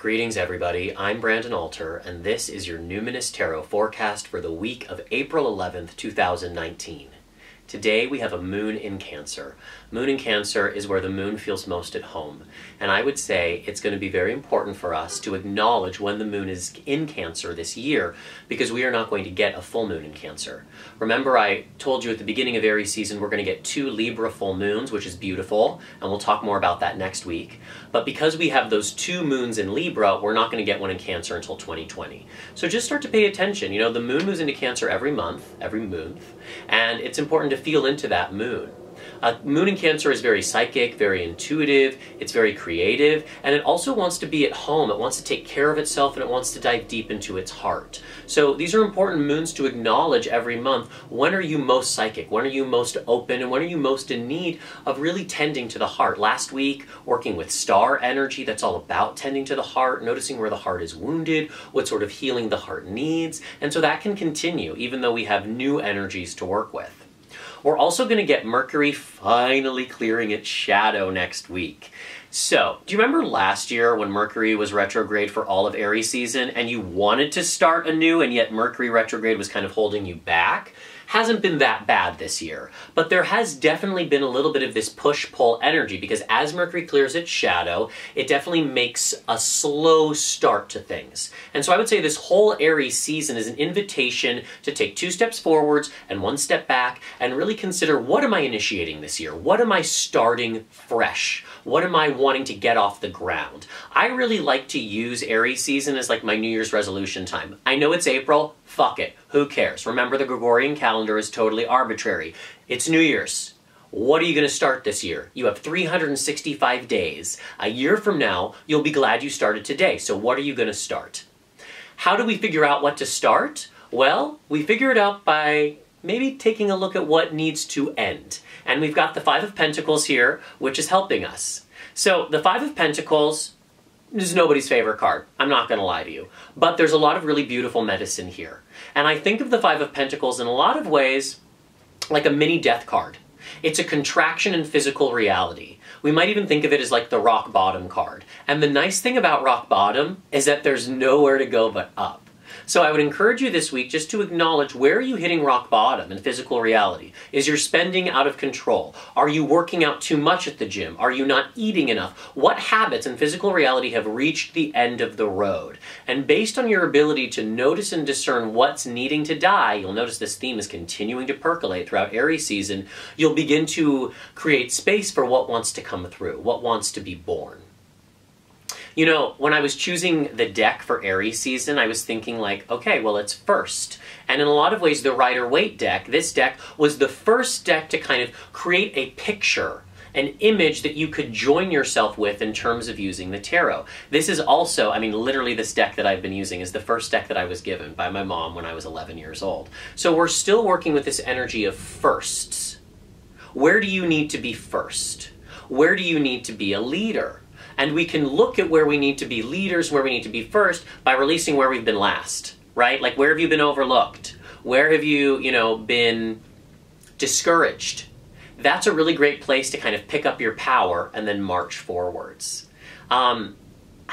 Greetings everybody, I'm Brandon Alter, and this is your Numinous Tarot forecast for the week of April 11th, 2019. Today we have a moon in Cancer. Moon in Cancer is where the moon feels most at home, and I would say it's going to be very important for us to acknowledge when the moon is in Cancer this year, because we are not going to get a full moon in Cancer. Remember, I told you at the beginning of Aries season we're going to get 2 Libra full moons, which is beautiful, and we'll talk more about that next week. But because we have those 2 moons in Libra, we're not going to get one in Cancer until 2020. So just start to pay attention. You know, the moon moves into Cancer every month, and it's important to feel into that moon. Moon in Cancer is very psychic, very intuitive, it's very creative, and it also wants to be at home. It wants to take care of itself, and it wants to dive deep into its heart. So these are important moons to acknowledge every month. When are you most psychic? When are you most open? And when are you most in need of really tending to the heart? Last week, working with star energy, that's all about tending to the heart, noticing where the heart is wounded, what sort of healing the heart needs, and so that can continue even though we have new energies to work with. We're also going to get Mercury finally clearing its shadow next week. So, do you remember last year when Mercury was retrograde for all of Aries season and you wanted to start anew and yet Mercury retrograde was kind of holding you back? Hasn't been that bad this year, but there has definitely been a little bit of this push-pull energy because as Mercury clears its shadow, it definitely makes a slow start to things. And so I would say this whole Aries season is an invitation to take 2 steps forwards and 1 step back and really consider, what am I initiating this year? What am I starting fresh? What am I wanting to get off the ground? I really like to use Aries season as like my New Year's resolution time. I know it's April, fuck it, who cares? Remember, the Gregorian calendar is totally arbitrary. It's New Year's. What are you going to start this year? You have 365 days. A year from now, you'll be glad you started today. So what are you going to start? How do we figure out what to start? Well, we figure it out by maybe taking a look at what needs to end. And we've got the 5 of Pentacles here, which is helping us. So the 5 of Pentacles is nobody's favorite card. I'm not going to lie to you. But there's a lot of really beautiful medicine here. And I think of the 5 of Pentacles in a lot of ways like a mini death card. It's a contraction in physical reality. We might even think of it as like the rock bottom card. And the nice thing about rock bottom is that there's nowhere to go but up. So I would encourage you this week just to acknowledge, where are you hitting rock bottom in physical reality? Is your spending out of control? Are you working out too much at the gym? Are you not eating enough? What habits in physical reality have reached the end of the road? And based on your ability to notice and discern what's needing to die, you'll notice this theme is continuing to percolate throughout Aries season, you'll begin to create space for what wants to come through, what wants to be born. You know, when I was choosing the deck for Aries season, I was thinking like, okay, well, it's first. And in a lot of ways, the Rider-Waite deck, this deck was the first deck to kind of create a picture, an image that you could join yourself with in terms of using the tarot. This is also, I mean, literally this deck that I've been using is the first deck that I was given by my mom when I was 11 years old. So we're still working with this energy of firsts. Where do you need to be first? Where do you need to be a leader? And we can look at where we need to be leaders, where we need to be first, by releasing where we've been last, right? Like, where have you been overlooked? Where have you, been discouraged? That's a really great place to kind of pick up your power and then march forwards.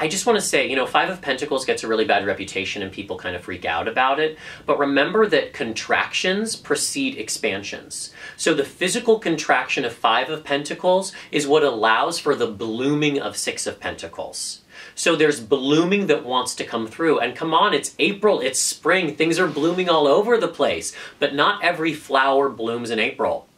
I just want to say, 5 of Pentacles gets a really bad reputation and people kind of freak out about it. But remember that contractions precede expansions. So the physical contraction of 5 of Pentacles is what allows for the blooming of 6 of Pentacles. So there's blooming that wants to come through. And come on, it's April, it's spring, things are blooming all over the place. But not every flower blooms in April.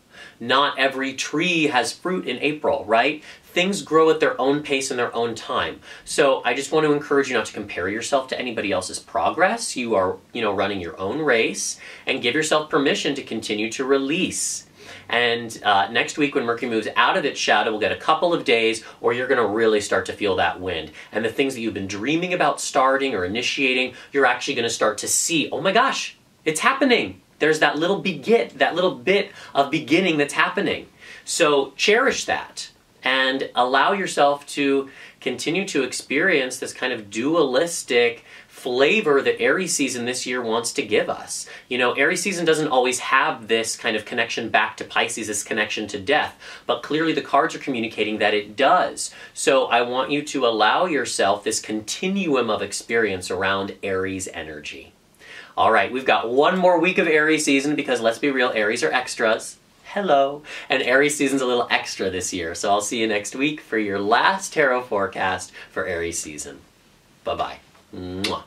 Not every tree has fruit in April, right? Things grow at their own pace and their own time. So I just want to encourage you not to compare yourself to anybody else's progress. You are, running your own race, and give yourself permission to continue to release. And next week when Mercury moves out of its shadow, we'll get a couple of days where you're going to really start to feel that wind. And the things that you've been dreaming about starting or initiating, you're actually going to start to see, oh my gosh, it's happening. There's that little bit of beginning that's happening. So cherish that. and allow yourself to continue to experience this kind of dualistic flavor that Aries season this year wants to give us. You know, Aries season doesn't always have this kind of connection back to Pisces, this connection to death, but clearly the cards are communicating that it does. So I want you to allow yourself this continuum of experience around Aries energy. All right, we've got one more week of Aries season because let's be real, Aries are extras. Hello. And Aries season's a little extra this year. So I'll see you next week for your last tarot forecast for Aries season. Bye-bye. Mwah.